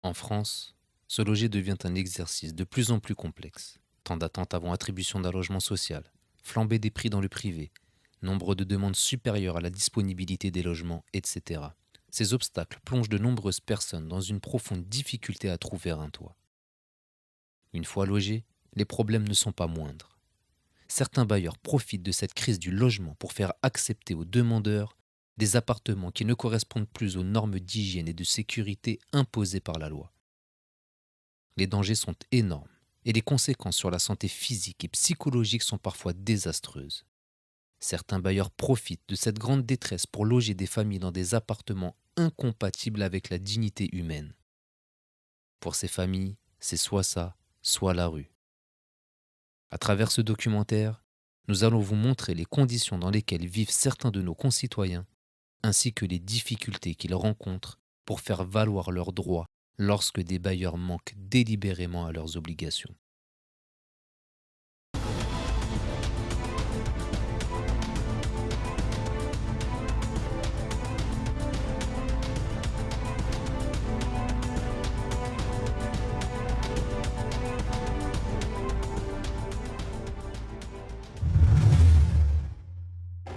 En France, se loger devient un exercice de plus en plus complexe. Temps d'attente avant attribution d'un logement social, flambée des prix dans le privé, nombre de demandes supérieures à la disponibilité des logements, etc. Ces obstacles plongent de nombreuses personnes dans une profonde difficulté à trouver un toit. Une fois logés, les problèmes ne sont pas moindres. Certains bailleurs profitent de cette crise du logement pour faire accepter aux demandeurs des appartements qui ne correspondent plus aux normes d'hygiène et de sécurité imposées par la loi. Les dangers sont énormes et les conséquences sur la santé physique et psychologique sont parfois désastreuses. Certains bailleurs profitent de cette grande détresse pour loger des familles dans des appartements incompatibles avec la dignité humaine. Pour ces familles, c'est soit ça, soit la rue. À travers ce documentaire, nous allons vous montrer les conditions dans lesquelles vivent certains de nos concitoyens, ainsi que les difficultés qu'ils rencontrent pour faire valoir leurs droits lorsque des bailleurs manquent délibérément à leurs obligations.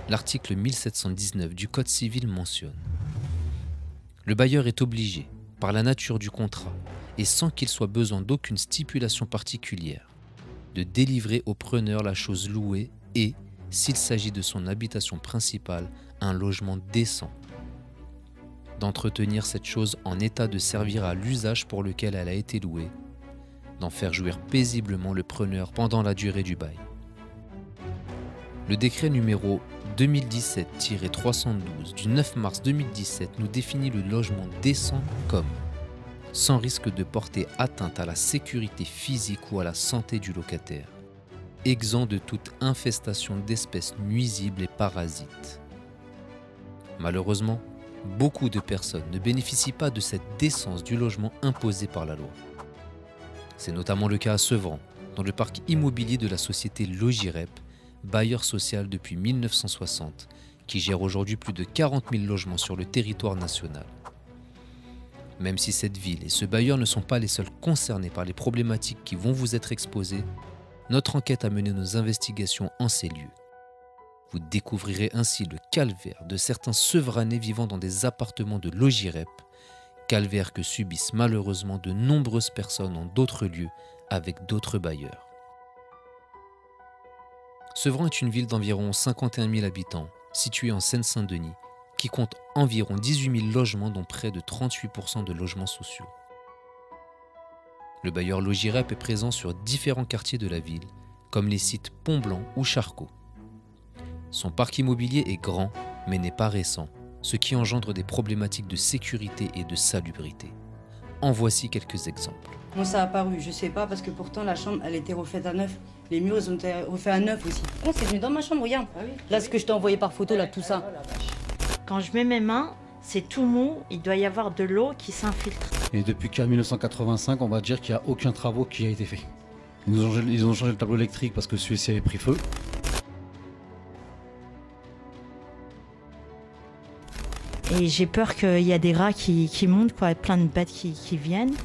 L'article 1719 du Code civil mentionne: le bailleur est obligé, par la nature du contrat, et sans qu'il soit besoin d'aucune stipulation particulière, de délivrer au preneur la chose louée et, s'il s'agit de son habitation principale, un logement décent, d'entretenir cette chose en état de servir à l'usage pour lequel elle a été louée, d'en faire jouir paisiblement le preneur pendant la durée du bail. Le décret numéro 2017-312 du 9 mars 2017 nous définit le logement décent comme sans risque de porter atteinte à la sécurité physique ou à la santé du locataire, exempt de toute infestation d'espèces nuisibles et parasites. Malheureusement, beaucoup de personnes ne bénéficient pas de cette décence du logement imposé par la loi. C'est notamment le cas à Sevran, dans le parc immobilier de la société Logirep, bailleur social depuis 1960, qui gère aujourd'hui plus de 40 000 logements sur le territoire national. Même si cette ville et ce bailleur ne sont pas les seuls concernés par les problématiques qui vont vous être exposées, notre enquête a mené nos investigations en ces lieux. Vous découvrirez ainsi le calvaire de certains Sevranais vivant dans des appartements de Logirep, calvaire que subissent malheureusement de nombreuses personnes en d'autres lieux avec d'autres bailleurs. Sevran est une ville d'environ 51 000 habitants, située en Seine-Saint-Denis, qui compte environ 18 000 logements dont près de 38% de logements sociaux. Le bailleur Logirep est présent sur différents quartiers de la ville, comme les sites Pont-Blanc ou Charcot. Son parc immobilier est grand, mais n'est pas récent, ce qui engendre des problématiques de sécurité et de salubrité. En voici quelques exemples. Moi, ça a apparu, je sais pas, parce que pourtant la chambre, elle était refaite à neuf. Les murs, ils ont été refaits à neuf aussi. Oh, c'est venu dans ma chambre, regarde. Ah oui, là, ce que je t'ai envoyé par photo, là, tout ça. Quand je mets mes mains, c'est tout mou, il doit y avoir de l'eau qui s'infiltre. Et depuis 1985, on va dire qu'il n'y a aucun travaux qui a été fait. Ils ont changé le tableau électrique parce que celui-ci avait pris feu. Et j'ai peur qu'il y a des rats qui montent, quoi, plein de bêtes qui viennent.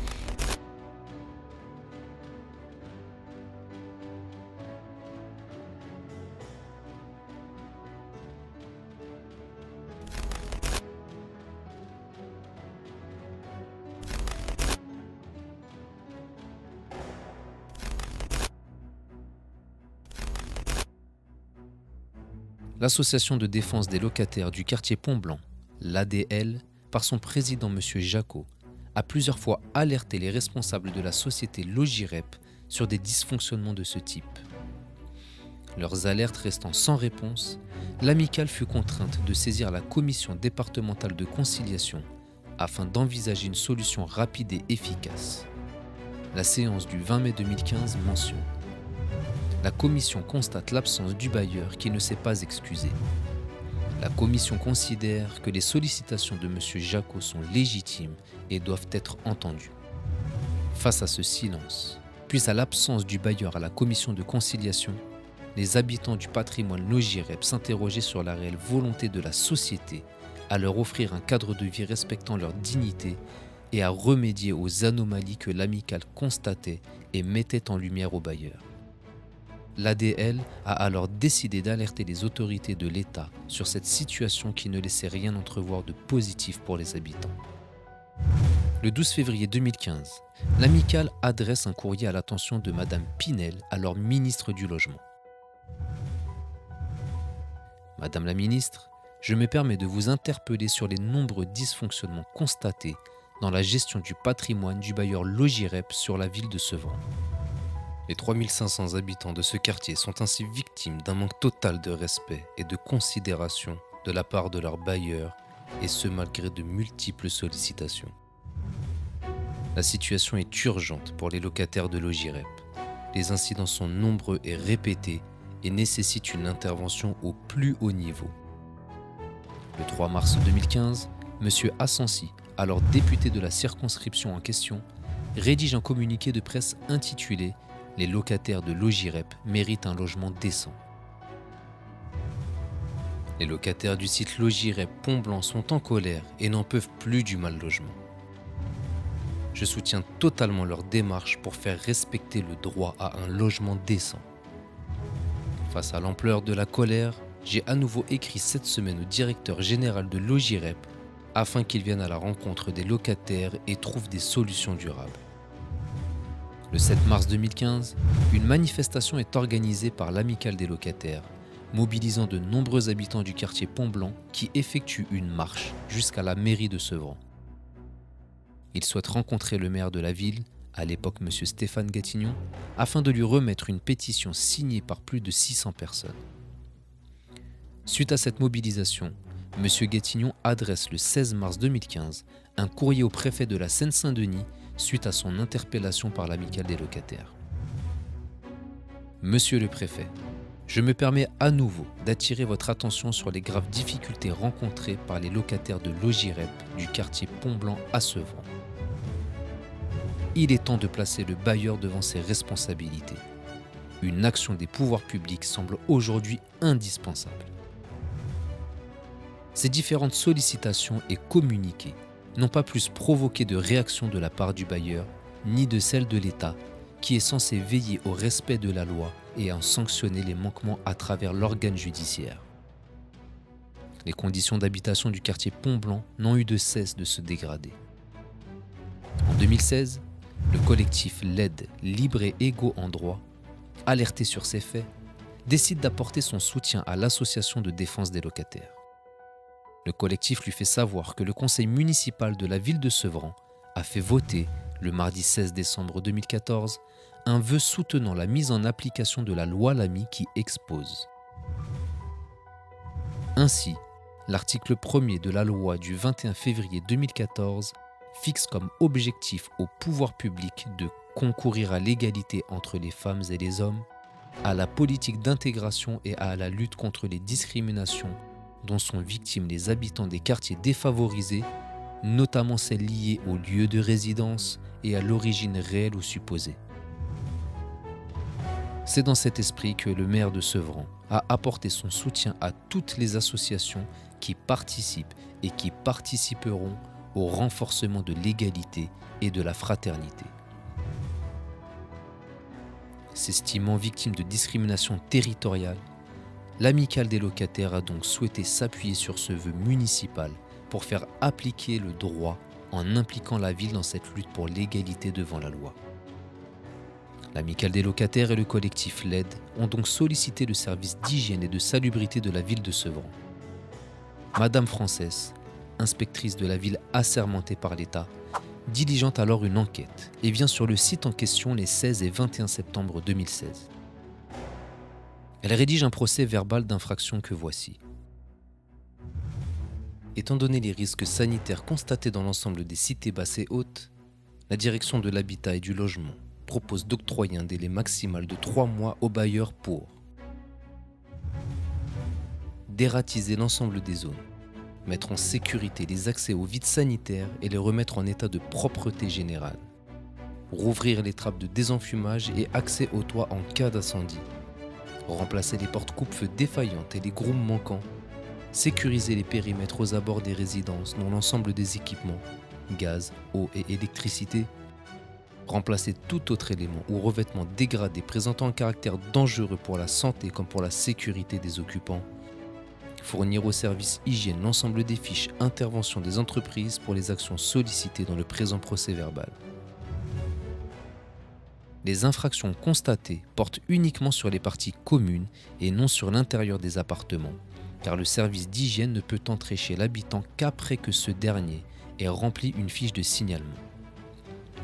L'association de défense des locataires du quartier Pont-Blanc, l'ADL, par son président M. Jacot, a plusieurs fois alerté les responsables de la société Logirep sur des dysfonctionnements de ce type. Leurs alertes restant sans réponse, l'amicale fut contrainte de saisir la commission départementale de conciliation afin d'envisager une solution rapide et efficace. La séance du 20 mai 2015 mentionne: la commission constate l'absence du bailleur qui ne s'est pas excusé. La commission considère que les sollicitations de M. Jacot sont légitimes et doivent être entendues. Face à ce silence, puis à l'absence du bailleur à la commission de conciliation, les habitants du patrimoine Logirep s'interrogeaient sur la réelle volonté de la société à leur offrir un cadre de vie respectant leur dignité et à remédier aux anomalies que l'amicale constatait et mettait en lumière aux bailleurs. L'ADL a alors décidé d'alerter les autorités de l'État sur cette situation qui ne laissait rien entrevoir de positif pour les habitants. Le 12 février 2015, l'amicale adresse un courrier à l'attention de Madame Pinel, alors ministre du Logement. Madame la ministre, je me permets de vous interpeller sur les nombreux dysfonctionnements constatés dans la gestion du patrimoine du bailleur Logirep sur la ville de Sevran. Les 3500 habitants de ce quartier sont ainsi victimes d'un manque total de respect et de considération de la part de leurs bailleurs, et ce malgré de multiples sollicitations. La situation est urgente pour les locataires de Logirep. Les incidents sont nombreux et répétés et nécessitent une intervention au plus haut niveau. Le 3 mars 2015, M. Assensi, alors député de la circonscription en question, rédige un communiqué de presse intitulé « Les locataires de Logirep méritent un logement décent ». Les locataires du site Logirep Pont-Blanc sont en colère et n'en peuvent plus du mal logement. Je soutiens totalement leur démarche pour faire respecter le droit à un logement décent. Face à l'ampleur de la colère, j'ai à nouveau écrit cette semaine au directeur général de Logirep afin qu'il vienne à la rencontre des locataires et trouve des solutions durables. Le 7 mars 2015, une manifestation est organisée par l'amicale des locataires, mobilisant de nombreux habitants du quartier Pont-Blanc qui effectuent une marche jusqu'à la mairie de Sevran. Ils souhaitent rencontrer le maire de la ville, à l'époque M. Stéphane Gatignon, afin de lui remettre une pétition signée par plus de 600 personnes. Suite à cette mobilisation, M. Gatignon adresse le 16 mars 2015 un courrier au préfet de la Seine-Saint-Denis suite à son interpellation par l'amicale des locataires. Monsieur le préfet, je me permets à nouveau d'attirer votre attention sur les graves difficultés rencontrées par les locataires de Logirep du quartier Pont-Blanc à Sevran. Il est temps de placer le bailleur devant ses responsabilités. Une action des pouvoirs publics semble aujourd'hui indispensable. Ces différentes sollicitations et communiqués n'ont pas plus provoqué de réaction de la part du bailleur, ni de celle de l'État, qui est censé veiller au respect de la loi et en sanctionner les manquements à travers l'organe judiciaire. Les conditions d'habitation du quartier Pont-Blanc n'ont eu de cesse de se dégrader. En 2016, le collectif LED Libre et Égaux en droit, alerté sur ces faits, décide d'apporter son soutien à l'association de défense des locataires. Le collectif lui fait savoir que le conseil municipal de la ville de Sevran a fait voter, le mardi 16 décembre 2014, un vœu soutenant la mise en application de la loi Lamy qui expose. Ainsi, l'article 1er de la loi du 21 février 2014 fixe comme objectif au pouvoir public de concourir à l'égalité entre les femmes et les hommes, à la politique d'intégration et à la lutte contre les discriminations dont sont victimes les habitants des quartiers défavorisés, notamment celles liées au lieu de résidence et à l'origine réelle ou supposée. C'est dans cet esprit que le maire de Sevran a apporté son soutien à toutes les associations qui participent et qui participeront au renforcement de l'égalité et de la fraternité. S'estimant victime de discrimination territoriale, l'amicale des locataires a donc souhaité s'appuyer sur ce vœu municipal pour faire appliquer le droit en impliquant la ville dans cette lutte pour l'égalité devant la loi. L'amicale des locataires et le collectif LED ont donc sollicité le service d'hygiène et de salubrité de la ville de Sevran. Madame Frances, inspectrice de la ville assermentée par l'État, diligente alors une enquête et vient sur le site en question les 16 et 21 septembre 2016. Elle rédige un procès verbal d'infraction que voici. Étant donné les risques sanitaires constatés dans l'ensemble des cités basses et hautes, la direction de l'habitat et du logement propose d'octroyer un délai maximal de 3 mois aux bailleurs pour dératiser l'ensemble des zones, mettre en sécurité les accès aux vides sanitaires et les remettre en état de propreté générale, rouvrir les trappes de désenfumage et accès au toit en cas d'incendie, remplacer les portes coupe-feu défaillantes et les grooms manquants, sécuriser les périmètres aux abords des résidences dont l'ensemble des équipements, gaz, eau et électricité. Remplacer tout autre élément ou revêtement dégradé présentant un caractère dangereux pour la santé comme pour la sécurité des occupants. Fournir au service hygiène l'ensemble des fiches intervention des entreprises pour les actions sollicitées dans le présent procès-verbal. Les infractions constatées portent uniquement sur les parties communes et non sur l'intérieur des appartements, car le service d'hygiène ne peut entrer chez l'habitant qu'après que ce dernier ait rempli une fiche de signalement.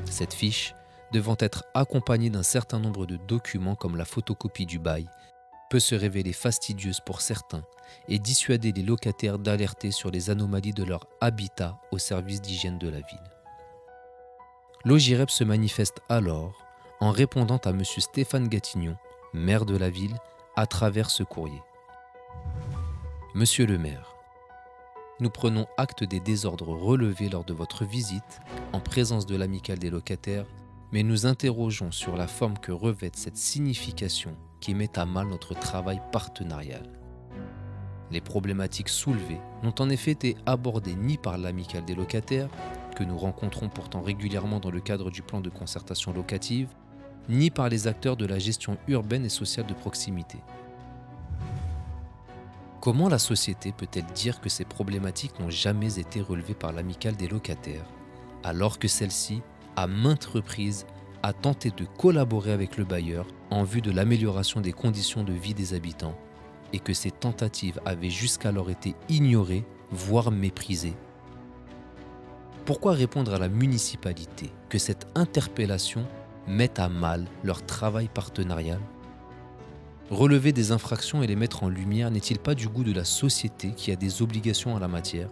Cette fiche, devant être accompagnée d'un certain nombre de documents comme la photocopie du bail, peut se révéler fastidieuse pour certains et dissuader les locataires d'alerter sur les anomalies de leur habitat au service d'hygiène de la ville. L'OJIREP se manifeste alors en répondant à M. Stéphane Gatignon, maire de la ville, à travers ce courrier. Monsieur le maire, nous prenons acte des désordres relevés lors de votre visite en présence de l'amicale des locataires, mais nous interrogeons sur la forme que revêt cette signification qui met à mal notre travail partenarial. Les problématiques soulevées n'ont en effet été abordées ni par l'amicale des locataires, que nous rencontrons pourtant régulièrement dans le cadre du plan de concertation locative, ni par les acteurs de la gestion urbaine et sociale de proximité. Comment la société peut-elle dire que ces problématiques n'ont jamais été relevées par l'amicale des locataires, alors que celle-ci, à maintes reprises, a tenté de collaborer avec le bailleur en vue de l'amélioration des conditions de vie des habitants et que ces tentatives avaient jusqu'alors été ignorées, voire méprisées? Pourquoi répondre à la municipalité que cette interpellation met à mal leur travail partenarial? Relever des infractions et les mettre en lumière n'est-il pas du goût de la société qui a des obligations en la matière?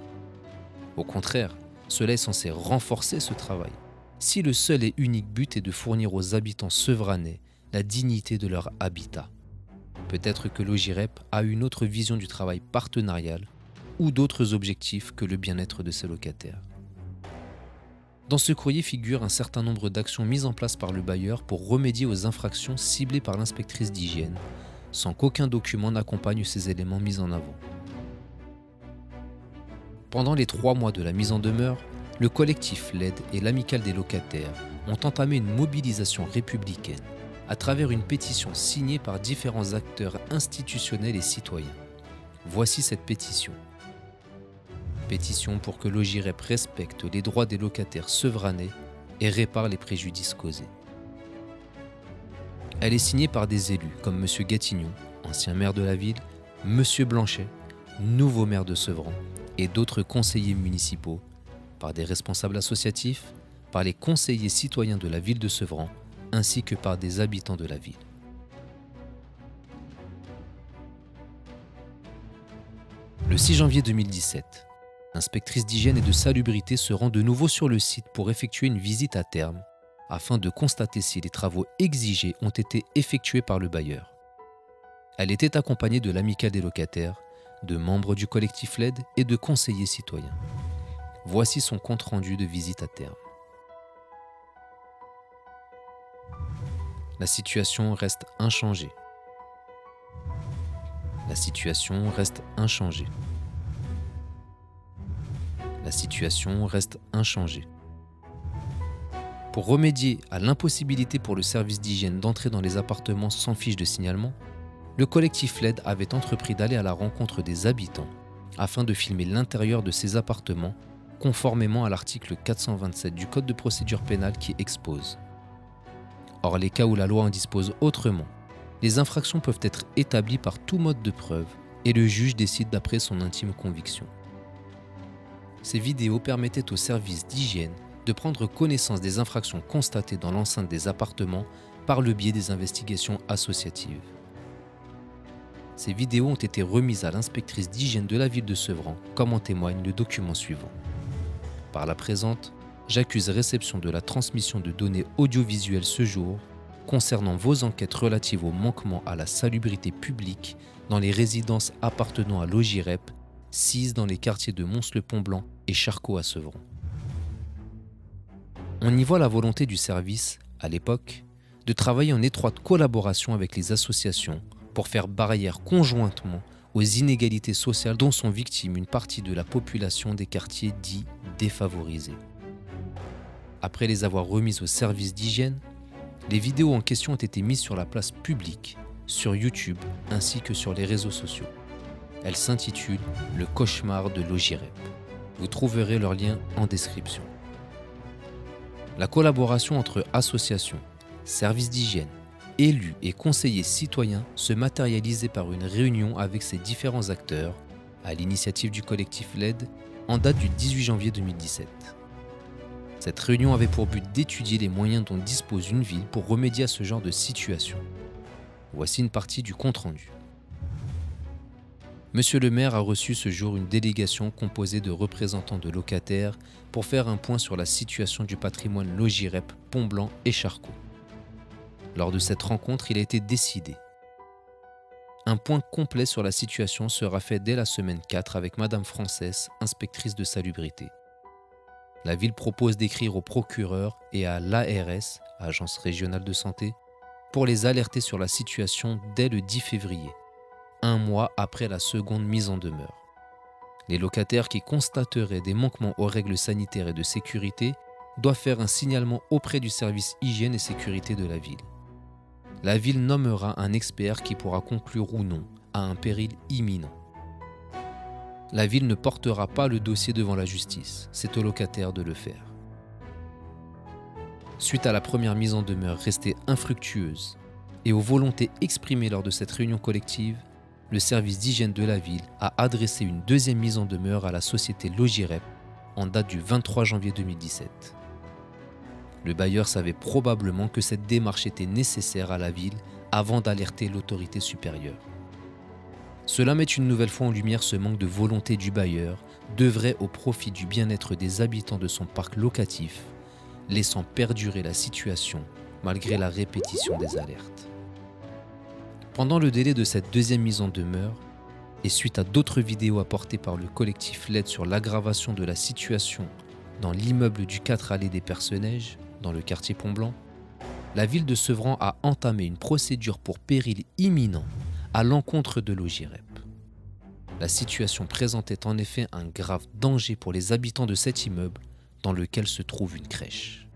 Au contraire, cela est censé renforcer ce travail, si le seul et unique but est de fournir aux habitants sevranais la dignité de leur habitat. Peut-être que l'OJIREP a une autre vision du travail partenarial ou d'autres objectifs que le bien-être de ses locataires. Dans ce courrier figure un certain nombre d'actions mises en place par le bailleur pour remédier aux infractions ciblées par l'inspectrice d'hygiène, sans qu'aucun document n'accompagne ces éléments mis en avant. Pendant les 3 mois de la mise en demeure, le collectif LED et l'amicale des locataires ont entamé une mobilisation républicaine à travers une pétition signée par différents acteurs institutionnels et citoyens. Voici cette pétition. Pétition pour que l'OJIREP respecte les droits des locataires sevranais et répare les préjudices causés. Elle est signée par des élus comme M. Gatignon, ancien maire de la ville, M. Blanchet, nouveau maire de Sevran, et d'autres conseillers municipaux, par des responsables associatifs, par les conseillers citoyens de la ville de Sevran, ainsi que par des habitants de la ville. Le 6 janvier 2017, l'inspectrice d'hygiène et de salubrité se rend de nouveau sur le site pour effectuer une visite à terme afin de constater si les travaux exigés ont été effectués par le bailleur. Elle était accompagnée de l'amicale des locataires, de membres du collectif LED et de conseillers citoyens. Voici son compte-rendu de visite à terme. La situation reste inchangée. La situation reste inchangée. La situation reste inchangée. Pour remédier à l'impossibilité pour le service d'hygiène d'entrer dans les appartements sans fiche de signalement, le collectif LED avait entrepris d'aller à la rencontre des habitants afin de filmer l'intérieur de ces appartements conformément à l'article 427 du Code de procédure pénale qui expose. Or, les cas où la loi en dispose autrement, les infractions peuvent être établies par tout mode de preuve et le juge décide d'après son intime conviction. Ces vidéos permettaient au service d'hygiène de prendre connaissance des infractions constatées dans l'enceinte des appartements par le biais des investigations associatives. Ces vidéos ont été remises à l'inspectrice d'hygiène de la ville de Sevran, comme en témoigne le document suivant. Par la présente, j'accuse réception de la transmission de données audiovisuelles ce jour concernant vos enquêtes relatives aux manquements à la salubrité publique dans les résidences appartenant à l'OJIREP, 6 dans les quartiers de Mons-le-Pont-Blanc et Charcot à Sevran. On y voit la volonté du service, à l'époque, de travailler en étroite collaboration avec les associations pour faire barrière conjointement aux inégalités sociales dont sont victimes une partie de la population des quartiers dits défavorisés. Après les avoir remises au service d'hygiène, les vidéos en question ont été mises sur la place publique, sur YouTube ainsi que sur les réseaux sociaux. Elles s'intitulent « Le cauchemar de Logirep ». Vous trouverez leur lien en description. La collaboration entre associations, services d'hygiène, élus et conseillers citoyens se matérialisait par une réunion avec ces différents acteurs, à l'initiative du collectif LED, en date du 18 janvier 2017. Cette réunion avait pour but d'étudier les moyens dont dispose une ville pour remédier à ce genre de situation. Voici une partie du compte-rendu. Monsieur le maire a reçu ce jour une délégation composée de représentants de locataires pour faire un point sur la situation du patrimoine Logirep, Pont-Blanc et Charcot. Lors de cette rencontre, il a été décidé. Un point complet sur la situation sera fait dès la semaine 4 avec Madame Frances, inspectrice de salubrité. La ville propose d'écrire au procureur et à l'ARS, Agence régionale de santé, pour les alerter sur la situation dès le 10 février. Un mois après la seconde mise en demeure. Les locataires qui constateraient des manquements aux règles sanitaires et de sécurité doivent faire un signalement auprès du service hygiène et sécurité de la ville. La ville nommera un expert qui pourra conclure ou non à un péril imminent. La ville ne portera pas le dossier devant la justice, c'est aux locataires de le faire. Suite à la première mise en demeure restée infructueuse et aux volontés exprimées lors de cette réunion collective, le service d'hygiène de la ville a adressé une deuxième mise en demeure à la société Logirep en date du 23 janvier 2017. Le bailleur savait probablement que cette démarche était nécessaire à la ville avant d'alerter l'autorité supérieure. Cela met une nouvelle fois en lumière ce manque de volonté du bailleur d'œuvrer au profit du bien-être des habitants de son parc locatif, laissant perdurer la situation malgré la répétition des alertes. Pendant le délai de cette deuxième mise en demeure, et suite à d'autres vidéos apportées par le collectif LED sur l'aggravation de la situation dans l'immeuble du 4 allées des Perce-Neige, dans le quartier Pont-Blanc, la ville de Sevran a entamé une procédure pour péril imminent à l'encontre de Logirep. La situation présentait en effet un grave danger pour les habitants de cet immeuble dans lequel se trouve une crèche.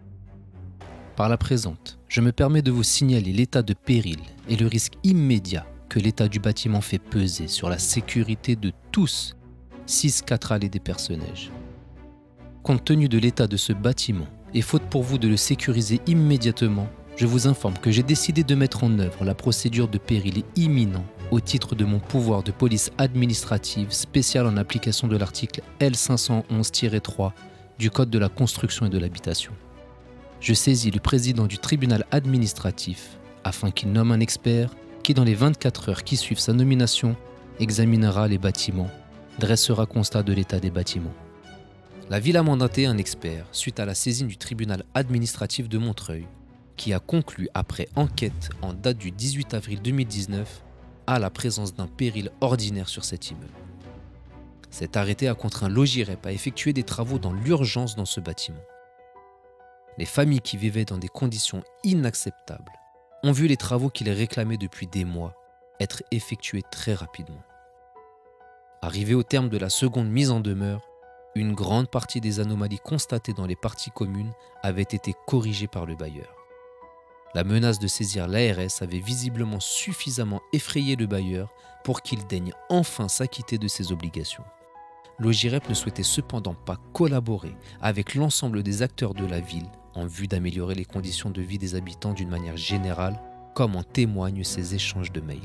Par la présente, je me permets de vous signaler l'état de péril et le risque immédiat que l'état du bâtiment fait peser sur la sécurité de tous 6-4 allées des Perce-Neige. Compte tenu de l'état de ce bâtiment et faute pour vous de le sécuriser immédiatement, je vous informe que j'ai décidé de mettre en œuvre la procédure de péril imminent au titre de mon pouvoir de police administrative spéciale en application de l'article L511-3 du Code de la construction et de l'habitation. Je saisis le président du tribunal administratif afin qu'il nomme un expert qui, dans les 24 heures qui suivent sa nomination, examinera les bâtiments, dressera constat de l'état des bâtiments. La ville a mandaté un expert suite à la saisine du tribunal administratif de Montreuil qui a conclu après enquête en date du 18 avril 2019 à la présence d'un péril ordinaire sur cet immeuble. Cet arrêté a contraint Logirep à effectuer des travaux dans l'urgence dans ce bâtiment. Les familles qui vivaient dans des conditions inacceptables ont vu les travaux qu'ils réclamaient depuis des mois être effectués très rapidement. Arrivé au terme de la seconde mise en demeure, une grande partie des anomalies constatées dans les parties communes avaient été corrigées par le bailleur. La menace de saisir l'ARS avait visiblement suffisamment effrayé le bailleur pour qu'il daigne enfin s'acquitter de ses obligations. Logirep ne souhaitait cependant pas collaborer avec l'ensemble des acteurs de la ville en vue d'améliorer les conditions de vie des habitants d'une manière générale, comme en témoignent ces échanges de mails.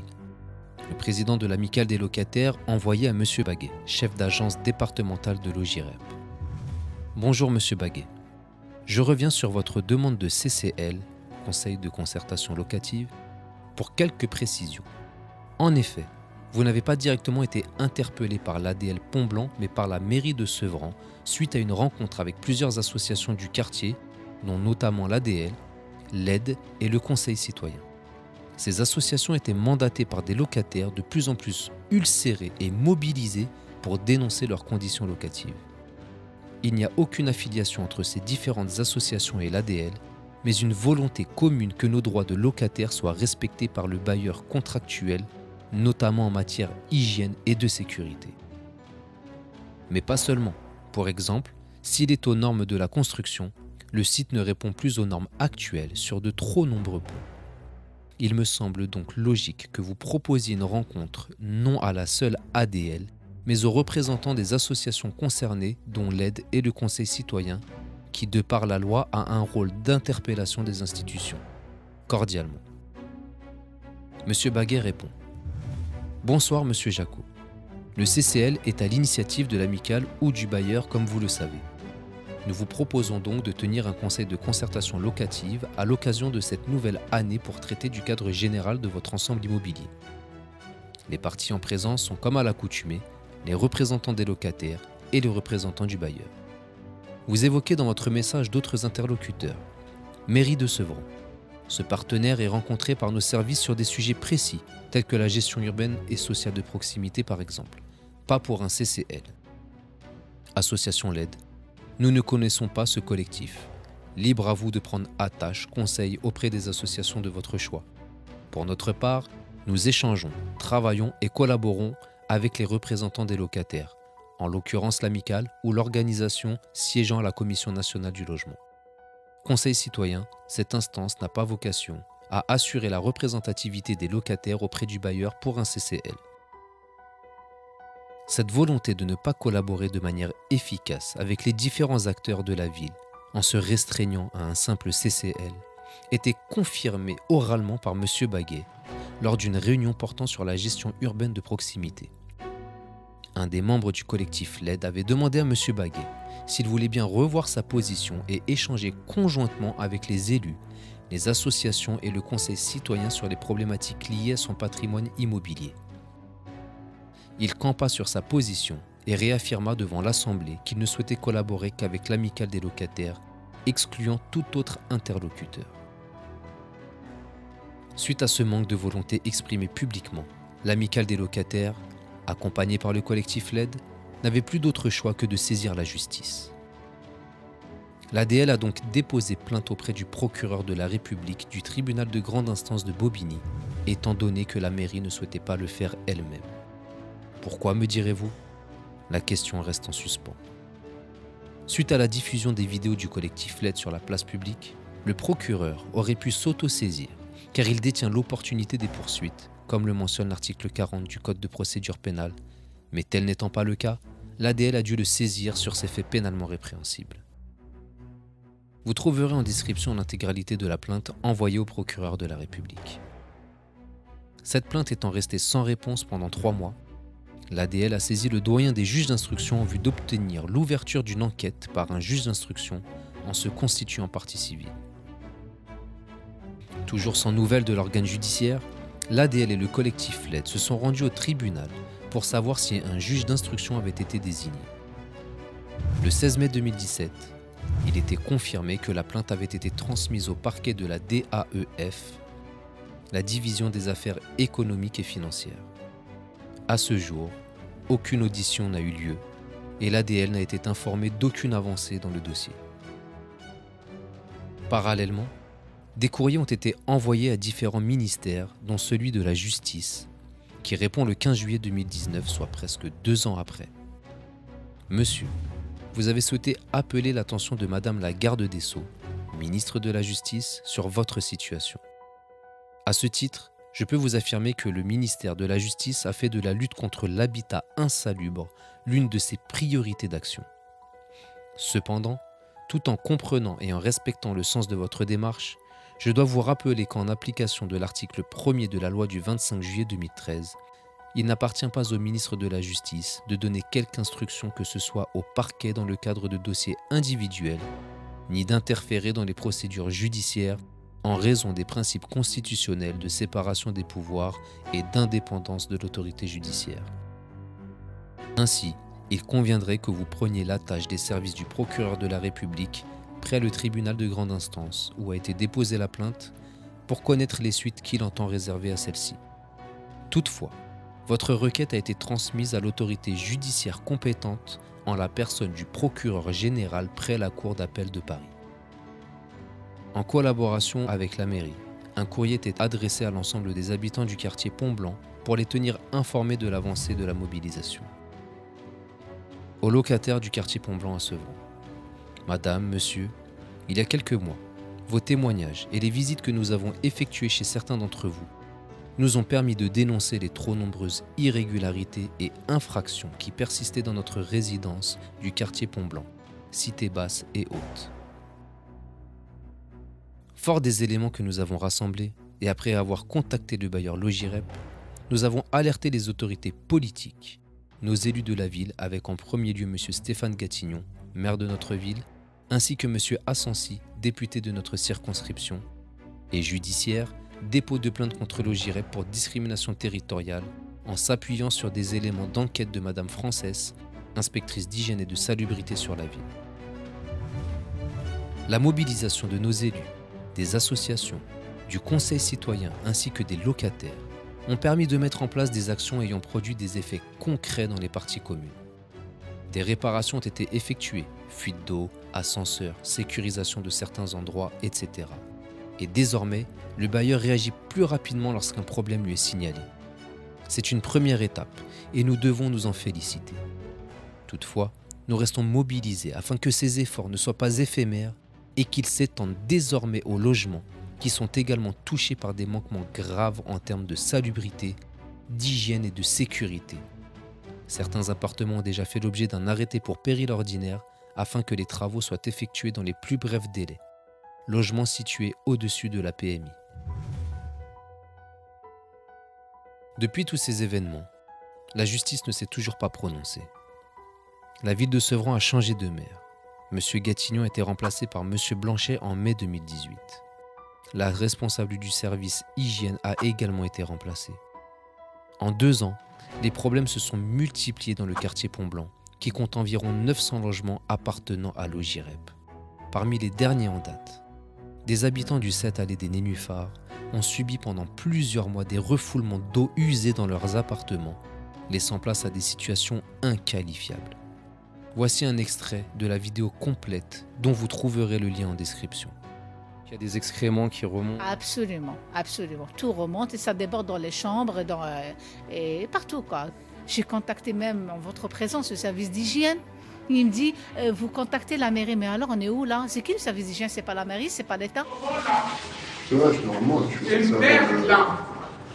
Le président de l'amicale des locataires envoyait à M. Baguet, chef d'agence départementale de Logirep. Bonjour M. Baguet. Je reviens sur votre demande de CCL, Conseil de concertation locative, pour quelques précisions. En effet, vous n'avez pas directement été interpellé par l'ADL Pont-Blanc, mais par la mairie de Sevran, suite à une rencontre avec plusieurs associations du quartier, dont notamment l'ADL, l'AIDE et le Conseil citoyen. Ces associations étaient mandatées par des locataires de plus en plus ulcérés et mobilisés pour dénoncer leurs conditions locatives. Il n'y a aucune affiliation entre ces différentes associations et l'ADL, mais une volonté commune que nos droits de locataires soient respectés par le bailleur contractuel, notamment en matière hygiène et de sécurité. Mais pas seulement. Pour exemple, s'il est aux normes de la construction, le site ne répond plus aux normes actuelles sur de trop nombreux points. Il me semble donc logique que vous proposiez une rencontre non à la seule ADL, mais aux représentants des associations concernées, dont l'aide et le Conseil citoyen, qui, de par la loi, a un rôle d'interpellation des institutions. Cordialement. Monsieur Baguet répond. Bonsoir, monsieur Jacot. Le CCL est à l'initiative de l'amicale ou du bailleur, comme vous le savez. Nous vous proposons donc de tenir un conseil de concertation locative à l'occasion de cette nouvelle année pour traiter du cadre général de votre ensemble immobilier. Les parties en présence sont comme à l'accoutumée, les représentants des locataires et les représentants du bailleur. Vous évoquez dans votre message d'autres interlocuteurs. Mairie de Sevran. Ce partenaire est rencontré par nos services sur des sujets précis, tels que la gestion urbaine et sociale de proximité par exemple, pas pour un CCL. Association LED. Nous ne connaissons pas ce collectif. Libre à vous de prendre attache, conseil auprès des associations de votre choix. Pour notre part, nous échangeons, travaillons et collaborons avec les représentants des locataires, en l'occurrence l'amicale ou l'organisation siégeant à la Commission nationale du logement. Conseil citoyen, cette instance n'a pas vocation à assurer la représentativité des locataires auprès du bailleur pour un CCL. Cette volonté de ne pas collaborer de manière efficace avec les différents acteurs de la ville, en se restreignant à un simple CCL, était confirmée oralement par M. Baguet lors d'une réunion portant sur la gestion urbaine de proximité. Un des membres du collectif LED avait demandé à M. Baguet s'il voulait bien revoir sa position et échanger conjointement avec les élus, les associations et le conseil citoyen sur les problématiques liées à son patrimoine immobilier. Il campa sur sa position et réaffirma devant l'Assemblée qu'il ne souhaitait collaborer qu'avec l'amicale des locataires, excluant tout autre interlocuteur. Suite à ce manque de volonté exprimé publiquement, l'amicale des locataires, accompagnée par le collectif LED, n'avait plus d'autre choix que de saisir la justice. L'ADL a donc déposé plainte auprès du procureur de la République du tribunal de grande instance de Bobigny, étant donné que la mairie ne souhaitait pas le faire elle-même. Pourquoi, me direz-vous ? La question reste en suspens. Suite à la diffusion des vidéos du collectif LED sur la place publique, le procureur aurait pu s'auto-saisir, car il détient l'opportunité des poursuites, comme le mentionne l'article 40 du Code de procédure pénale. Mais tel n'étant pas le cas, l'ADL a dû le saisir sur ces faits pénalement répréhensibles. Vous trouverez en description l'intégralité de la plainte envoyée au procureur de la République. Cette plainte étant restée sans réponse pendant 3 mois, l'ADL a saisi le doyen des juges d'instruction en vue d'obtenir l'ouverture d'une enquête par un juge d'instruction en se constituant partie civile. Toujours sans nouvelles de l'organe judiciaire, l'ADL et le collectif LED se sont rendus au tribunal pour savoir si un juge d'instruction avait été désigné. Le 16 mai 2017, il était confirmé que la plainte avait été transmise au parquet de la DAEF, la division des affaires économiques et financières. À ce jour, aucune audition n'a eu lieu et l'ADL n'a été informé d'aucune avancée dans le dossier. Parallèlement, des courriers ont été envoyés à différents ministères, dont celui de la Justice, qui répond le 15 juillet 2019, soit presque 2 ans après. Monsieur, vous avez souhaité appeler l'attention de Madame la Garde des Sceaux, ministre de la Justice, sur votre situation. À ce titre, je peux vous affirmer que le ministère de la Justice a fait de la lutte contre l'habitat insalubre l'une de ses priorités d'action. Cependant, tout en comprenant et en respectant le sens de votre démarche, je dois vous rappeler qu'en application de l'article 1er de la loi du 25 juillet 2013, il n'appartient pas au ministre de la Justice de donner quelque instruction que ce soit au parquet dans le cadre de dossiers individuels, ni d'interférer dans les procédures judiciaires en raison des principes constitutionnels de séparation des pouvoirs et d'indépendance de l'autorité judiciaire. Ainsi, il conviendrait que vous preniez l'attache des services du procureur de la République près le tribunal de grande instance où a été déposée la plainte pour connaître les suites qu'il entend réserver à celle-ci. Toutefois, votre requête a été transmise à l'autorité judiciaire compétente en la personne du procureur général près la Cour d'appel de Paris. En collaboration avec la mairie, un courrier était adressé à l'ensemble des habitants du quartier Pont-Blanc pour les tenir informés de l'avancée de la mobilisation. Aux locataires du quartier Pont-Blanc à Sevran. Madame, monsieur, Il y a quelques mois, vos témoignages et les visites que nous avons effectuées chez certains d'entre vous nous ont permis de dénoncer les trop nombreuses irrégularités et infractions qui persistaient dans notre résidence du quartier Pont-Blanc, cité basse et haute. Fort des éléments que nous avons rassemblés, et après avoir contacté le bailleur Logirep, nous avons alerté les autorités politiques, nos élus de la ville, avec en premier lieu M. Stéphane Gatignon, maire de notre ville, ainsi que M. Assensi, député de notre circonscription, et judiciaire, dépôt de plainte contre Logirep pour discrimination territoriale en s'appuyant sur des éléments d'enquête de Madame Frances, inspectrice d'hygiène et de salubrité sur la ville. La mobilisation de nos élus, des associations, du conseil citoyen ainsi que des locataires ont permis de mettre en place des actions ayant produit des effets concrets dans les parties communes. Des réparations ont été effectuées, fuite d'eau, ascenseurs, sécurisation de certains endroits, etc. Et désormais, le bailleur réagit plus rapidement lorsqu'un problème lui est signalé. C'est une première étape et nous devons nous en féliciter. Toutefois, nous restons mobilisés afin que ces efforts ne soient pas éphémères et qu'ils s'étendent désormais aux logements qui sont également touchés par des manquements graves en termes de salubrité, d'hygiène et de sécurité. Certains appartements ont déjà fait l'objet d'un arrêté pour péril ordinaire afin que les travaux soient effectués dans les plus brefs délais. Logements situés au-dessus de la PMI. Depuis tous ces événements, la justice ne s'est toujours pas prononcée. La ville de Sevran a changé de maire. M. Gatignon a été remplacé par M. Blanchet en mai 2018. La responsable du service hygiène a également été remplacée. En 2 ans, les problèmes se sont multipliés dans le quartier Pont-Blanc, qui compte environ 900 logements appartenant à Logirep. Parmi les derniers en date, des habitants du 7 allée des Nénuphars ont subi pendant plusieurs mois des refoulements d'eau usée dans leurs appartements, laissant place à des situations inqualifiables. Voici un extrait de la vidéo complète dont vous trouverez le lien en description. Il y a des excréments qui remontent. Absolument, absolument. Tout remonte et ça déborde dans les chambres et partout, quoi. J'ai contacté même en votre présence le service d'hygiène. Il me dit, vous contactez la mairie, mais alors on est où là? C'est qui le service d'hygiène? C'est pas la mairie, c'est pas l'État? C'est vrai, normalement, tu es censé avoir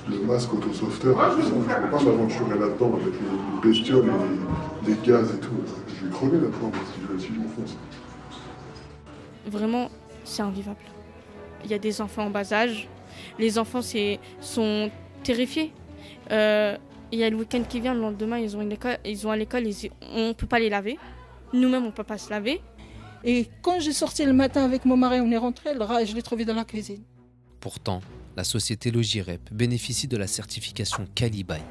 le masque autosauveteur. Je ne peux pas m'aventurer là-dedans avec les bestioles et les gaz et tout. Je vais crever là-dedans si je m'enfonce. Vraiment, c'est invivable. Il y a des enfants en bas âge. Les enfants sont terrifiés. Il y a le week-end qui vient, le lendemain, ils ont à l'école, on ne peut pas les laver. Nous-mêmes, on ne peut pas se laver. Et quand j'ai sorti le matin avec mon mari, on est rentré, le rat, je l'ai trouvé dans la cuisine. Pourtant, la société Logirep bénéficie de la certification Calibaye,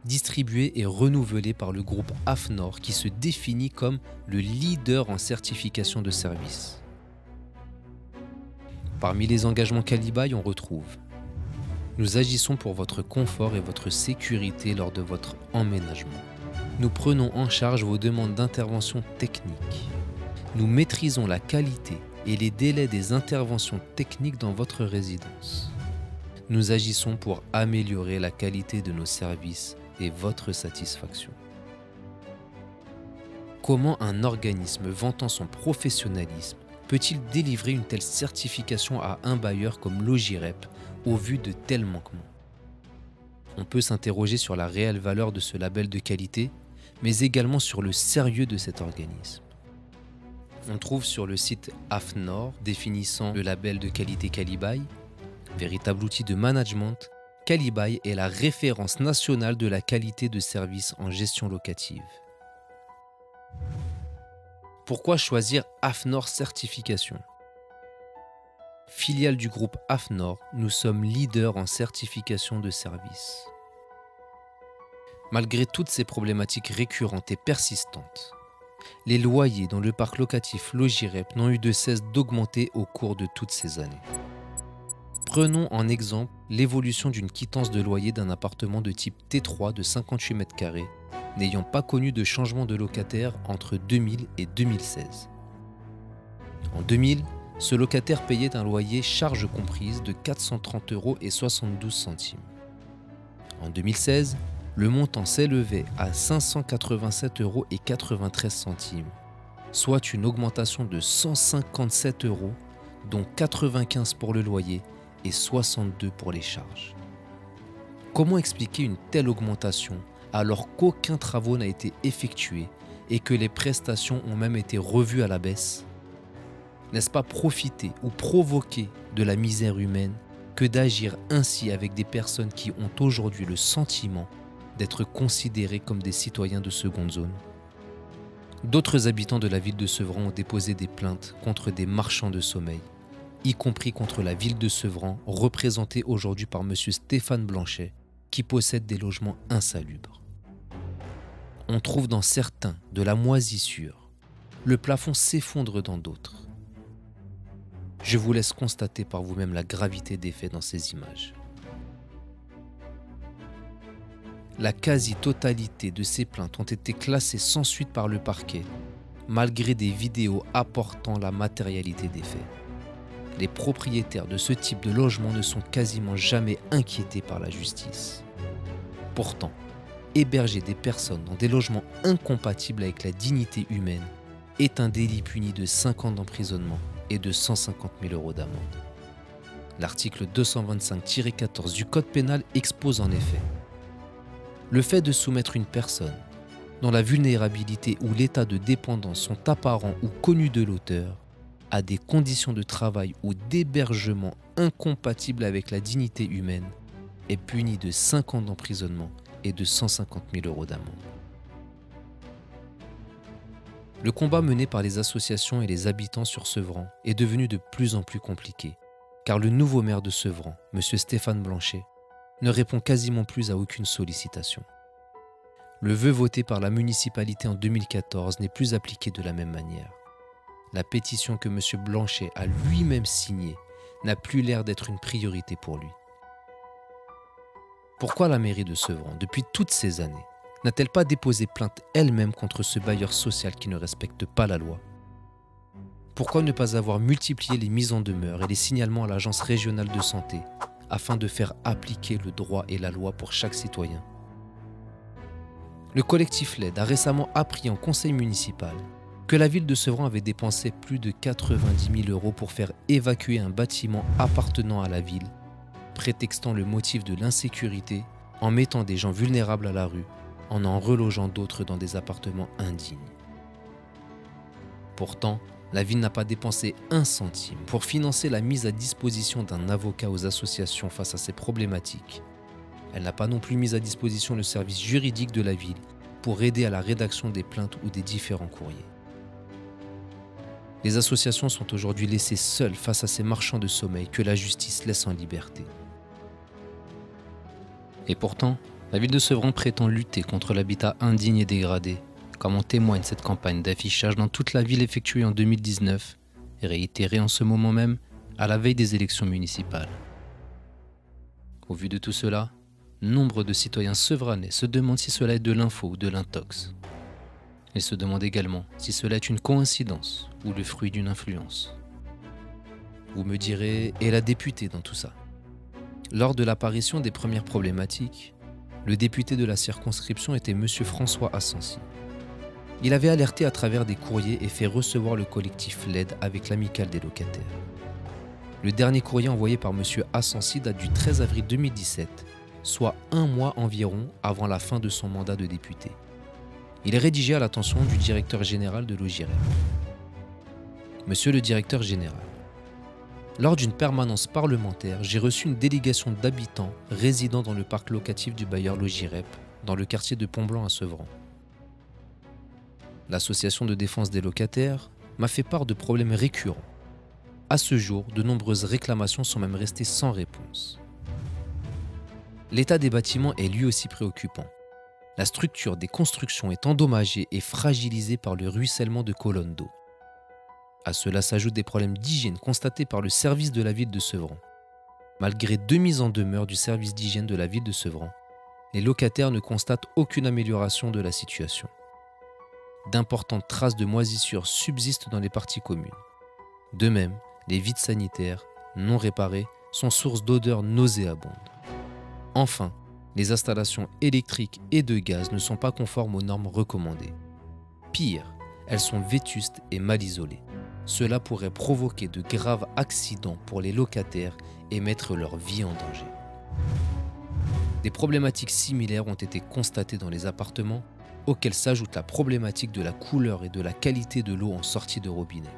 distribuée et renouvelée par le groupe AFNOR qui se définit comme le leader en certification de service. Parmi les engagements Calibaye, on retrouve: nous agissons pour votre confort et votre sécurité lors de votre emménagement. Nous prenons en charge vos demandes d'intervention technique. Nous maîtrisons la qualité et les délais des interventions techniques dans votre résidence. Nous agissons pour améliorer la qualité de nos services et votre satisfaction. Comment un organisme vantant son professionnalisme peut-il délivrer une telle certification à un bailleur comme Logirep au vu de tels manquements? On peut s'interroger sur la réelle valeur de ce label de qualité, mais également sur le sérieux de cet organisme. On trouve sur le site AFNOR définissant le label de qualité Calibaye, véritable outil de management, Calibaye est la référence nationale de la qualité de service en gestion locative. Pourquoi choisir AFNOR Certification? Filiale du groupe AFNOR, nous sommes leaders en certification de service. Malgré toutes ces problématiques récurrentes et persistantes, les loyers dans le parc locatif Logirep n'ont eu de cesse d'augmenter au cours de toutes ces années. Prenons en exemple l'évolution d'une quittance de loyer d'un appartement de type T3 de 58 m², n'ayant pas connu de changement de locataire entre 2000 et 2016. En 2000, ce locataire payait un loyer charges comprises de 430,72 €. En 2016, le montant s'élevait à 587,93 €, soit une augmentation de 157 €, dont 95 pour le loyer et 62 pour les charges. Comment expliquer une telle augmentation alors qu'aucun travaux n'a été effectué et que les prestations ont même été revues à la baisse? N'est-ce pas profiter ou provoquer de la misère humaine que d'agir ainsi avec des personnes qui ont aujourd'hui le sentiment d'être considérées comme des citoyens de seconde zone? D'autres habitants de la ville de Sevran ont déposé des plaintes contre des marchands de sommeil, y compris contre la ville de Sevran, représentée aujourd'hui par M. Stéphane Blanchet, qui possède des logements insalubres. On trouve dans certains de la moisissure. Le plafond s'effondre dans d'autres. Je vous laisse constater par vous-même la gravité des faits dans ces images. La quasi-totalité de ces plaintes ont été classées sans suite par le parquet, malgré des vidéos apportant la matérialité des faits. Les propriétaires de ce type de logement ne sont quasiment jamais inquiétés par la justice. Pourtant, héberger des personnes dans des logements incompatibles avec la dignité humaine est un délit puni de 5 ans d'emprisonnement et de 150 000 € d'amende. L'article 225-14 du Code pénal expose en effet: le fait de soumettre une personne dont la vulnérabilité ou l'état de dépendance sont apparents ou connus de l'auteur à des conditions de travail ou d'hébergement incompatibles avec la dignité humaine est puni de 5 ans d'emprisonnement et de 150 000 € d'amende. Le combat mené par les associations et les habitants sur Sevran est devenu de plus en plus compliqué, car le nouveau maire de Sevran, M. Stéphane Blanchet, ne répond quasiment plus à aucune sollicitation. Le vœu voté par la municipalité en 2014 n'est plus appliqué de la même manière. La pétition que M. Blanchet a lui-même signée n'a plus l'air d'être une priorité pour lui. Pourquoi la mairie de Sevran, depuis toutes ces années, n'a-t-elle pas déposé plainte elle-même contre ce bailleur social qui ne respecte pas la loi? Pourquoi ne pas avoir multiplié les mises en demeure et les signalements à l'agence régionale de santé afin de faire appliquer le droit et la loi pour chaque citoyen? Le collectif LED a récemment appris en conseil municipal que la ville de Sevran avait dépensé plus de 90 000 € pour faire évacuer un bâtiment appartenant à la ville, prétextant le motif de l'insécurité en mettant des gens vulnérables à la rue, en relogeant d'autres dans des appartements indignes. Pourtant, la ville n'a pas dépensé un centime pour financer la mise à disposition d'un avocat aux associations face à ces problématiques. Elle n'a pas non plus mis à disposition le service juridique de la ville pour aider à la rédaction des plaintes ou des différents courriers. Les associations sont aujourd'hui laissées seules face à ces marchands de sommeil que la justice laisse en liberté. Et pourtant, la ville de Sevran prétend lutter contre l'habitat indigne et dégradé, comme en témoigne cette campagne d'affichage dans toute la ville effectuée en 2019 et réitérée en ce moment même à la veille des élections municipales. Au vu de tout cela, nombre de citoyens sevranais se demandent si cela est de l'info ou de l'intox. Ils se demandent également si cela est une coïncidence ou le fruit d'une influence. Vous me direz, et la députée dans tout ça? Lors de l'apparition des premières problématiques, le député de la circonscription était M. François Assensi. Il avait alerté à travers des courriers et fait recevoir le collectif LED avec l'amicale des locataires. Le dernier courrier envoyé par M. Assensi date du 13 avril 2017, soit un mois environ avant la fin de son mandat de député. Il est rédigé à l'attention du directeur général de l'OJIREP. Monsieur le directeur général, lors d'une permanence parlementaire, j'ai reçu une délégation d'habitants résidant dans le parc locatif du bailleur l'OJIREP, dans le quartier de Pont-Blanc à Sevran. L'association de défense des locataires m'a fait part de problèmes récurrents. À ce jour, de nombreuses réclamations sont même restées sans réponse. L'état des bâtiments est lui aussi préoccupant. La structure des constructions est endommagée et fragilisée par le ruissellement de colonnes d'eau. À cela s'ajoutent des problèmes d'hygiène constatés par le service de la ville de Sevran. Malgré 2 mises en demeure du service d'hygiène de la ville de Sevran, les locataires ne constatent aucune amélioration de la situation. D'importantes traces de moisissure subsistent dans les parties communes. De même, les vides sanitaires, non réparés, sont source d'odeurs nauséabondes. Enfin, les installations électriques et de gaz ne sont pas conformes aux normes recommandées. Pire, elles sont vétustes et mal isolées. Cela pourrait provoquer de graves accidents pour les locataires et mettre leur vie en danger. Des problématiques similaires ont été constatées dans les appartements, auxquelles s'ajoute la problématique de la couleur et de la qualité de l'eau en sortie de robinet.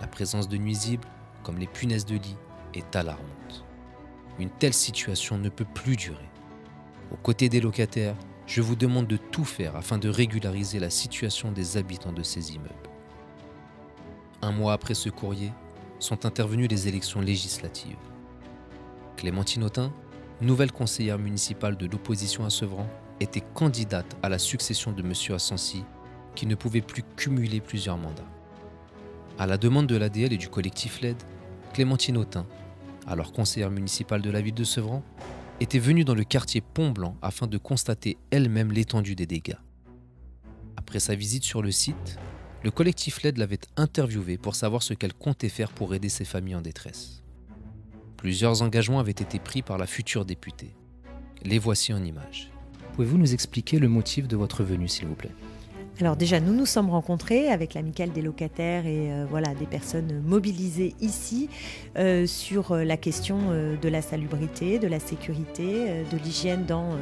La présence de nuisibles, comme les punaises de lit, est alarmante. Une telle situation ne peut plus durer. Aux côtés des locataires, je vous demande de tout faire afin de régulariser la situation des habitants de ces immeubles. Un mois après ce courrier, sont intervenues les élections législatives. Clémentine Autain, nouvelle conseillère municipale de l'opposition à Sevran, était candidate à la succession de M. Assensi, qui ne pouvait plus cumuler plusieurs mandats. À la demande de l'ADL et du collectif LED, Clémentine Autain, alors conseillère municipale de la ville de Sevran, était venue dans le quartier Pont-Blanc afin de constater elle-même l'étendue des dégâts. Après sa visite sur le site, le collectif LED l'avait interviewée pour savoir ce qu'elle comptait faire pour aider ces familles en détresse. Plusieurs engagements avaient été pris par la future députée. Les voici en images. Pouvez-vous nous expliquer le motif de votre venue, s'il vous plaît ? Alors déjà, nous nous sommes rencontrés avec l'amicale des locataires et des personnes mobilisées ici sur la question de la salubrité, de la sécurité, de l'hygiène dans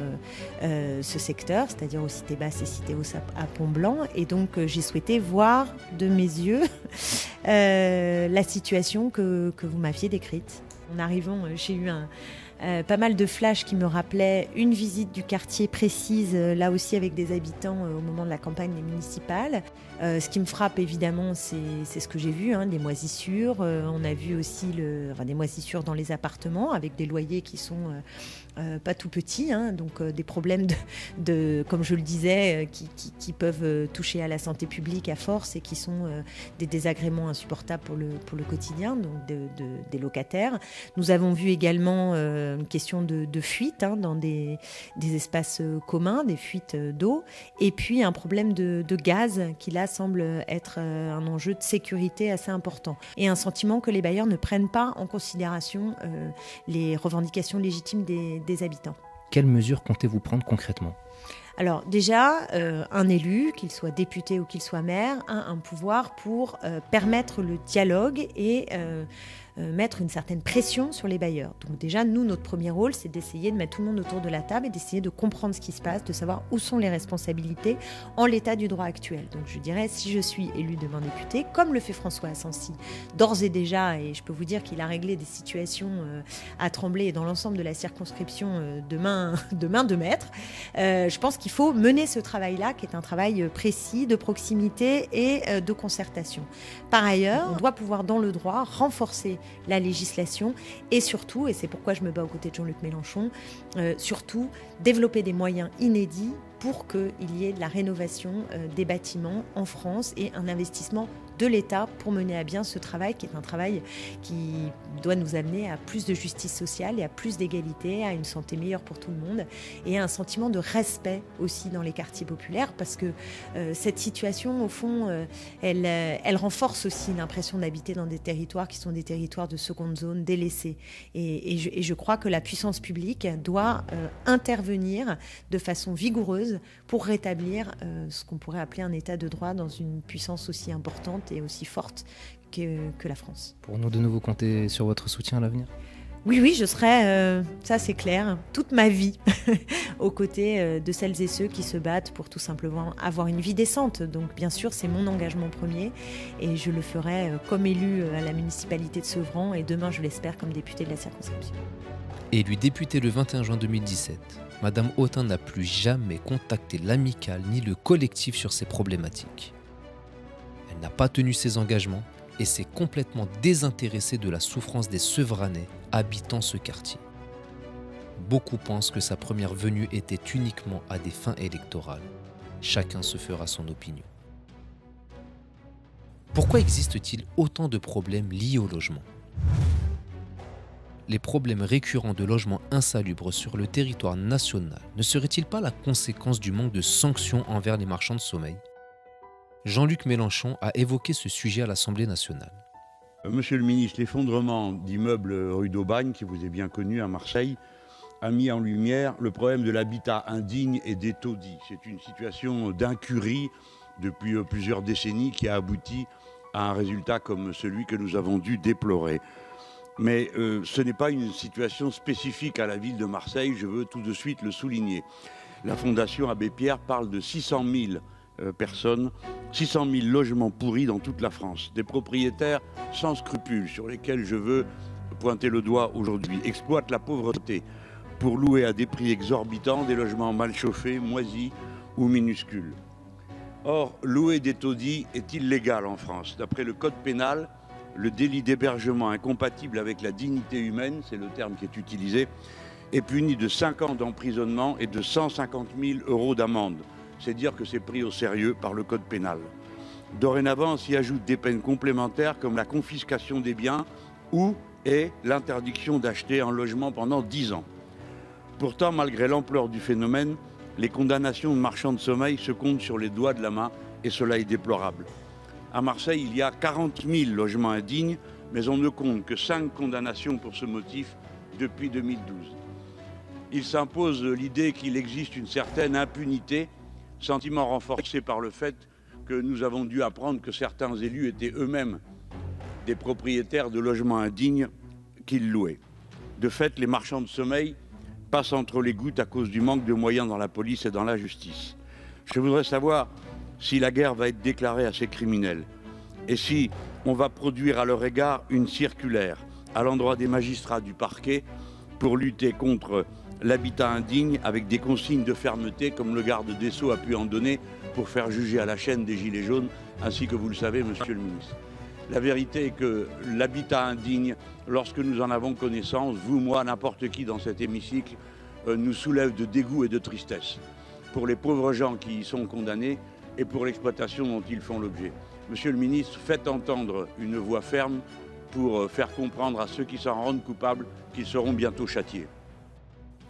ce secteur, c'est-à-dire aux Cités Basses et Cité Hausse à Pont-Blanc. Et donc j'ai souhaité voir de mes yeux la situation que vous m'aviez décrite. En arrivant, j'ai eu pas mal de flashs qui me rappelaient une visite du quartier précise, là aussi avec des habitants au moment de la campagne municipale. Ce qui me frappe évidemment, c'est ce que j'ai vu, des moisissures. On a vu aussi des moisissures dans les appartements avec des loyers qui sont pas tout petits, donc des problèmes comme je le disais, qui peuvent toucher à la santé publique à force et qui sont des désagréments insupportables pour le quotidien donc des locataires. Nous avons vu également une question de fuite dans des espaces communs, des fuites d'eau, et puis un problème de gaz qui là semble être un enjeu de sécurité assez important, et un sentiment que les bailleurs ne prennent pas en considération les revendications légitimes des habitants. Quelles mesures comptez-vous prendre concrètement ? Alors déjà, un élu, qu'il soit député ou qu'il soit maire, a un pouvoir pour permettre le dialogue et mettre une certaine pression sur les bailleurs. Donc déjà, nous, notre premier rôle, c'est d'essayer de mettre tout le monde autour de la table et d'essayer de comprendre ce qui se passe, de savoir où sont les responsabilités en l'état du droit actuel. Donc je dirais, si je suis élu demain député, comme le fait François Assensi, d'ores et déjà, et je peux vous dire qu'il a réglé des situations à Tremblay et dans l'ensemble de la circonscription de main de maître, je pense qu'il faut mener ce travail-là, qui est un travail précis, de proximité et de concertation. Par ailleurs, on doit pouvoir, dans le droit, renforcer la législation et surtout, et c'est pourquoi je me bats aux côtés de Jean-Luc Mélenchon, surtout développer des moyens inédits pour qu'il y ait de la rénovation des bâtiments en France et un investissement de l'État pour mener à bien ce travail qui est un travail qui doit nous amener à plus de justice sociale et à plus d'égalité, à une santé meilleure pour tout le monde et à un sentiment de respect aussi dans les quartiers populaires parce que cette situation, au fond, elle renforce aussi l'impression d'habiter dans des territoires qui sont des territoires de seconde zone, délaissés. Et je crois que la puissance publique doit intervenir de façon vigoureuse pour rétablir ce qu'on pourrait appeler un état de droit dans une puissance aussi importante et aussi forte que la France. Pour nous de nouveau compter sur votre soutien à l'avenir ? Oui, je serai, ça c'est clair, toute ma vie aux côtés de celles et ceux qui se battent pour tout simplement avoir une vie décente. Donc bien sûr, c'est mon engagement premier et je le ferai comme élu à la municipalité de Sevran et demain, je l'espère, comme députée de la circonscription. Élue députée le 21 juin 2017, Madame Autain n'a plus jamais contacté l'amicale ni le collectif sur ces problématiques. Elle n'a pas tenu ses engagements et s'est complètement désintéressée de la souffrance des Sevranais habitant ce quartier. Beaucoup pensent que sa première venue était uniquement à des fins électorales. Chacun se fera son opinion. Pourquoi existe-t-il autant de problèmes liés au logement ? Les problèmes récurrents de logements insalubres sur le territoire national ne seraient-ils pas la conséquence du manque de sanctions envers les marchands de sommeil ? Jean-Luc Mélenchon a évoqué ce sujet à l'Assemblée nationale. Monsieur le ministre, l'effondrement d'immeubles rue d'Aubagne, qui vous est bien connu à Marseille, a mis en lumière le problème de l'habitat indigne et des taudis. C'est une situation d'incurie depuis plusieurs décennies qui a abouti à un résultat comme celui que nous avons dû déplorer. Mais ce n'est pas une situation spécifique à la ville de Marseille, je veux tout de suite le souligner. La Fondation Abbé Pierre parle de 600 000 personnes, 600 000 logements pourris dans toute la France. Des propriétaires sans scrupules sur lesquels je veux pointer le doigt aujourd'hui, exploitent la pauvreté pour louer à des prix exorbitants des logements mal chauffés, moisis ou minuscules. Or, louer des taudis est illégal en France. D'après le code pénal, le délit d'hébergement incompatible avec la dignité humaine, c'est le terme qui est utilisé, est puni de 5 ans d'emprisonnement et de 150 000 € d'amende. C'est dire que c'est pris au sérieux par le code pénal. Dorénavant, s'y ajoutent des peines complémentaires comme la confiscation des biens ou l'interdiction d'acheter un logement pendant 10 ans. Pourtant, malgré l'ampleur du phénomène, les condamnations de marchands de sommeil se comptent sur les doigts de la main et cela est déplorable. À Marseille, il y a 40 000 logements indignes, mais on ne compte que 5 condamnations pour ce motif depuis 2012. Il s'impose l'idée qu'il existe une certaine impunité, sentiment renforcé par le fait que nous avons dû apprendre que certains élus étaient eux-mêmes des propriétaires de logements indignes qu'ils louaient. De fait, les marchands de sommeil passent entre les gouttes à cause du manque de moyens dans la police et dans la justice. Je voudrais savoir si la guerre va être déclarée à ces criminels et si on va produire à leur égard une circulaire à l'endroit des magistrats du parquet pour lutter contre l'habitat indigne avec des consignes de fermeté comme le garde des Sceaux a pu en donner pour faire juger à la chaîne des Gilets jaunes, ainsi que vous le savez, monsieur le ministre. La vérité est que l'habitat indigne, lorsque nous en avons connaissance, vous, moi, n'importe qui dans cet hémicycle, nous soulève de dégoût et de tristesse pour les pauvres gens qui y sont condamnés et pour l'exploitation dont ils font l'objet. Monsieur le ministre, faites entendre une voix ferme pour faire comprendre à ceux qui s'en rendent coupables qu'ils seront bientôt châtiés.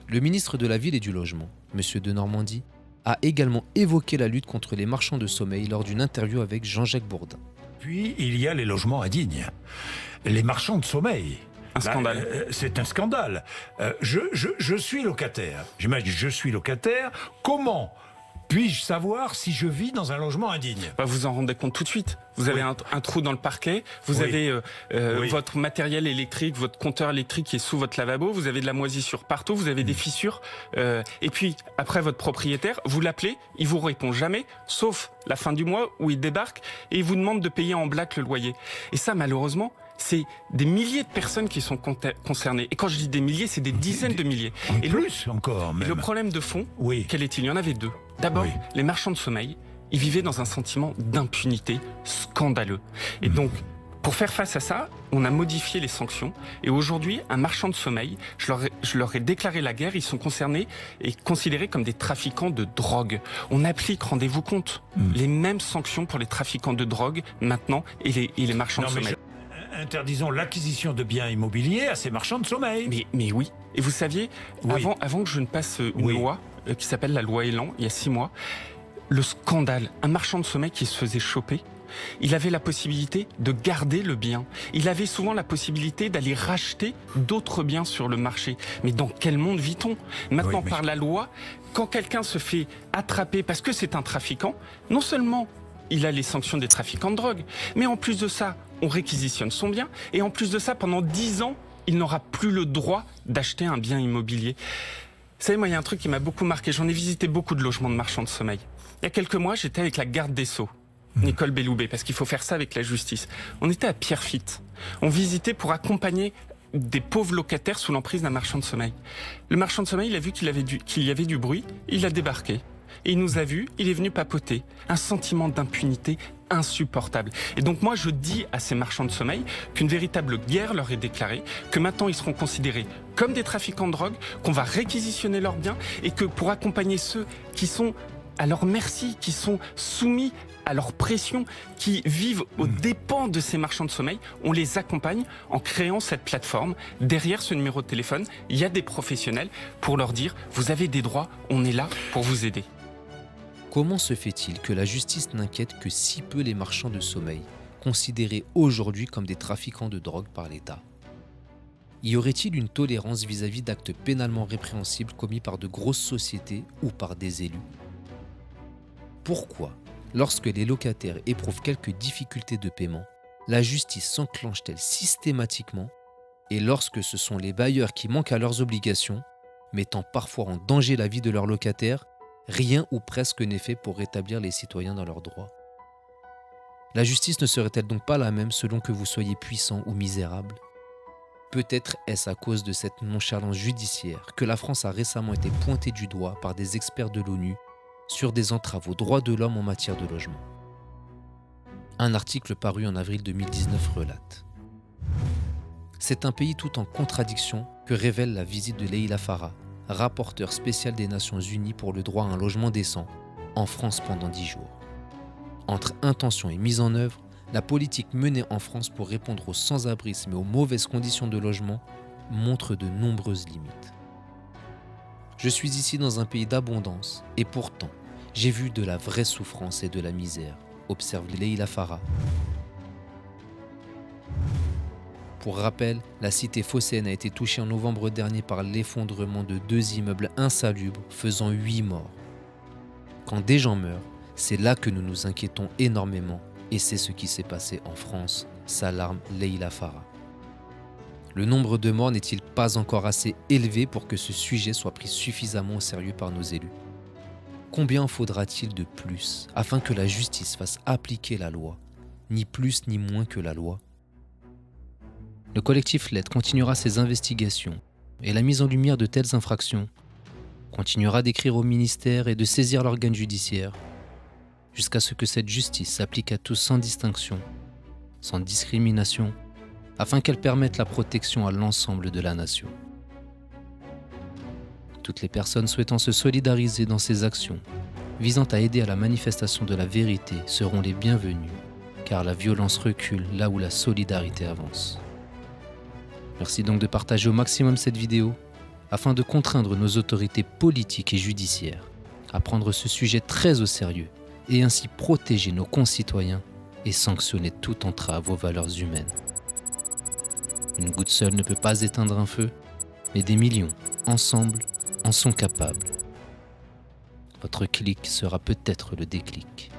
Le ministre de la Ville et du Logement, M. Denormandie, a également évoqué la lutte contre les marchands de sommeil lors d'une interview avec Jean-Jacques Bourdin. Puis, il y a les logements indignes. Les marchands de sommeil. Un scandale. C'est un scandale. Je suis locataire. J'imagine, je suis locataire. Comment puis-je savoir si je vis dans un logement indigne ? Vous en rendez compte tout de suite. Vous avez un trou dans le parquet, vous avez votre matériel électrique, votre compteur électrique qui est sous votre lavabo, vous avez de la moisissure partout, vous avez des fissures. Et puis, après, votre propriétaire, vous l'appelez, il vous répond jamais, sauf la fin du mois où il débarque et il vous demande de payer en black le loyer. Et ça, malheureusement, c'est des milliers de personnes qui sont concernées. Et quand je dis des milliers, c'est des dizaines de milliers. Et plus encore, même. Et le problème de fond, quel est-il ? Il y en avait deux. D'abord, les marchands de sommeil, ils vivaient dans un sentiment d'impunité scandaleux. Et donc, pour faire face à ça, on a modifié les sanctions. Et aujourd'hui, un marchand de sommeil, je leur ai déclaré la guerre, ils sont concernés et considérés comme des trafiquants de drogue. On applique, rendez-vous compte, les mêmes sanctions pour les trafiquants de drogue maintenant et les marchands de sommeil. Interdisons l'acquisition de biens immobiliers à ces marchands de sommeil. Mais oui. Et vous saviez, avant que je ne passe une loi qui s'appelle la loi Elan, il y a 6 mois, le scandale, un marchand de sommeil qui se faisait choper, il avait la possibilité de garder le bien. Il avait souvent la possibilité d'aller racheter d'autres biens sur le marché. Mais dans quel monde vit-on ? Maintenant, par la loi, quand quelqu'un se fait attraper parce que c'est un trafiquant, non seulement il a les sanctions des trafiquants de drogue, mais en plus de ça, on réquisitionne son bien, et en plus de ça, pendant 10 ans, il n'aura plus le droit d'acheter un bien immobilier. Vous savez, moi, il y a un truc qui m'a beaucoup marqué. J'en ai visité beaucoup de logements de marchands de sommeil. Il y a quelques mois, j'étais avec la garde des Sceaux, Nicole Belloubet, parce qu'il faut faire ça avec la justice. On était à Pierrefitte. On visitait pour accompagner des pauvres locataires sous l'emprise d'un marchand de sommeil. Le marchand de sommeil, il a vu qu'il y avait du bruit, il a débarqué. Et il nous a vus, il est venu papoter. Un sentiment d'impunité insupportable. Et donc moi, je dis à ces marchands de sommeil qu'une véritable guerre leur est déclarée, que maintenant ils seront considérés comme des trafiquants de drogue, qu'on va réquisitionner leurs biens et que pour accompagner ceux qui sont à leur merci, qui sont soumis à leur pression, qui vivent aux dépens de ces marchands de sommeil, on les accompagne en créant cette plateforme. Derrière ce numéro de téléphone, il y a des professionnels pour leur dire « Vous avez des droits, on est là pour vous aider ». Comment se fait-il que la justice n'inquiète que si peu les marchands de sommeil, considérés aujourd'hui comme des trafiquants de drogue par l'État ? Y aurait-il une tolérance vis-à-vis d'actes pénalement répréhensibles commis par de grosses sociétés ou par des élus ? Pourquoi Lorsque les locataires éprouvent quelques difficultés de paiement, la justice s'enclenche-t-elle systématiquement? Et lorsque ce sont les bailleurs qui manquent à leurs obligations, mettant parfois en danger la vie de leurs locataires, rien ou presque n'est fait pour rétablir les citoyens dans leurs droits. La justice ne serait-elle donc pas la même selon que vous soyez puissant ou misérable? Peut-être est-ce à cause de cette nonchalance judiciaire que la France a récemment été pointée du doigt par des experts de l'ONU sur des entraves aux droits de l'homme en matière de logement. Un article paru en avril 2019 relate: c'est un pays tout en contradiction que révèle la visite de Leïla Farah, rapporteur spécial des Nations Unies pour le droit à un logement décent, en France pendant 10 jours. Entre intention et mise en œuvre, la politique menée en France pour répondre au sans-abrisme et aux mauvaises conditions de logement montre de nombreuses limites. Je suis ici dans un pays d'abondance et pourtant, j'ai vu de la vraie souffrance et de la misère, observe Leïla Farah. Pour rappel, la cité phocéenne a été touchée en novembre dernier par l'effondrement de 2 immeubles insalubres faisant 8 morts. Quand des gens meurent, c'est là que nous nous inquiétons énormément et c'est ce qui s'est passé en France, s'alarme Leïla Farah. Le nombre de morts n'est-il pas encore assez élevé pour que ce sujet soit pris suffisamment au sérieux par nos élus? Combien faudra-t-il de plus afin que la justice fasse appliquer la loi, ni plus ni moins que la loi? Le collectif LED continuera ses investigations et la mise en lumière de telles infractions, continuera d'écrire au ministère et de saisir l'organe judiciaire, jusqu'à ce que cette justice s'applique à tous sans distinction, sans discrimination, afin qu'elle permette la protection à l'ensemble de la nation. Toutes les personnes souhaitant se solidariser dans ces actions, visant à aider à la manifestation de la vérité, seront les bienvenues, car la violence recule là où la solidarité avance. Merci donc de partager au maximum cette vidéo, afin de contraindre nos autorités politiques et judiciaires à prendre ce sujet très au sérieux et ainsi protéger nos concitoyens et sanctionner toute entrave aux valeurs humaines. Une goutte seule ne peut pas éteindre un feu, mais des millions, ensemble, en sont capables. Votre clic sera peut-être le déclic.